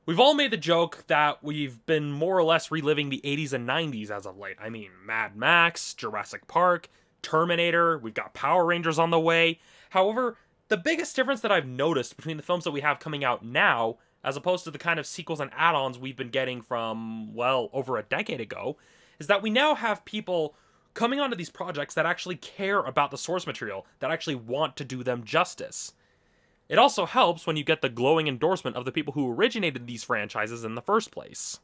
We've all made the joke that we've been more or less reliving the 80s and 90s as of late. I mean, Mad Max, Jurassic Park, Terminator, we've got Power Rangers on the way. However, the biggest difference that I've noticed between the films that we have coming out now, as opposed to the kind of sequels and add-ons we've been getting from, well, over a decade ago, is that we now have people coming onto these projects that actually care about the source material, that actually want to do them justice. It also helps when you get the glowing endorsement of the people who originated these franchises in the first place.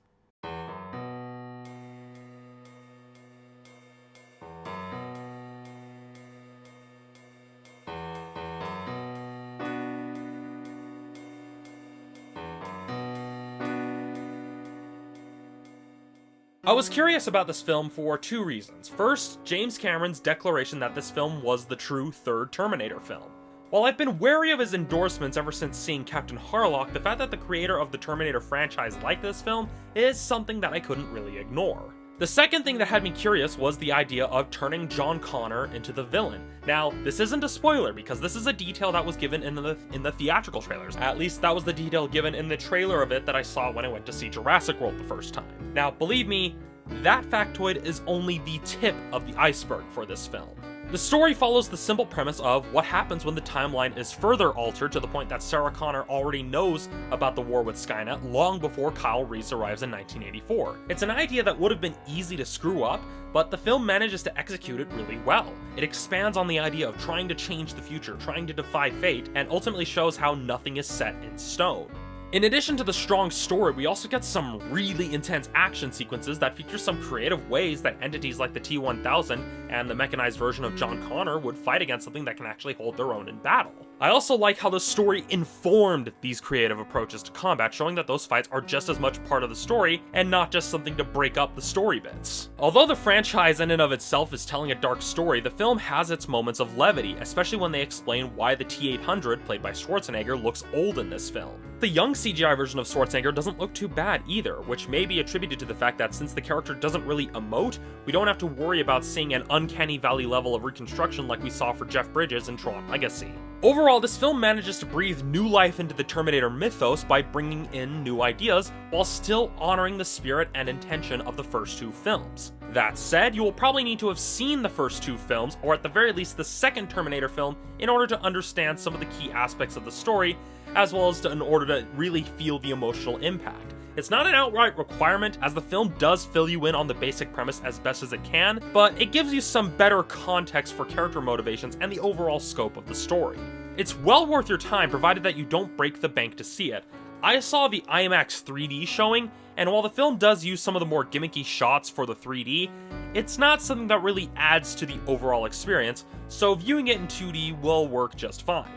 I was curious about this film for two reasons. First, James Cameron's declaration that this film was the true third Terminator film. While I've been wary of his endorsements ever since seeing Captain Harlock, the fact that the creator of the Terminator franchise liked this film is something that I couldn't really ignore. The second thing that had me curious was the idea of turning John Connor into the villain. Now, this isn't a spoiler because this is a detail that was given in the theatrical trailers. At least that was the detail given in the trailer of it that I saw when I went to see Jurassic World the first time. Now, believe me, that factoid is only the tip of the iceberg for this film. The story follows the simple premise of what happens when the timeline is further altered to the point that Sarah Connor already knows about the war with Skynet long before Kyle Reese arrives in 1984. It's an idea that would have been easy to screw up, but the film manages to execute it really well. It expands on the idea of trying to change the future, trying to defy fate, and ultimately shows how nothing is set in stone. In addition to the strong story, we also get some really intense action sequences that feature some creative ways that entities like the T-1000 and the mechanized version of John Connor would fight against something that can actually hold their own in battle. I also like how the story informed these creative approaches to combat, showing that those fights are just as much part of the story and not just something to break up the story bits. Although the franchise in and of itself is telling a dark story, the film has its moments of levity, especially when they explain why the T-800, played by Schwarzenegger, looks old in this film. The young CGI version of Schwarzenegger doesn't look too bad either, which may be attributed to the fact that since the character doesn't really emote, we don't have to worry about seeing an uncanny valley level of reconstruction like we saw for Jeff Bridges in Tron Legacy. Overall, this film manages to breathe new life into the Terminator mythos by bringing in new ideas, while still honoring the spirit and intention of the first two films. That said, you will probably need to have seen the first two films, or at the very least the second Terminator film, in order to understand some of the key aspects of the story, as well as in order to really feel the emotional impact. It's not an outright requirement, as the film does fill you in on the basic premise as best as it can, but it gives you some better context for character motivations and the overall scope of the story. It's well worth your time, provided that you don't break the bank to see it. I saw the IMAX 3D showing, and while the film does use some of the more gimmicky shots for the 3D, it's not something that really adds to the overall experience, so viewing it in 2D will work just fine.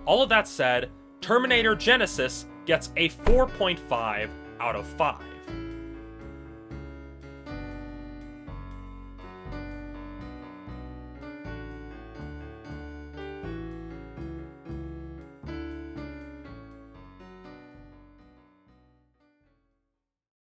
All of that said, Terminator Genisys gets a 4.5 out of 5.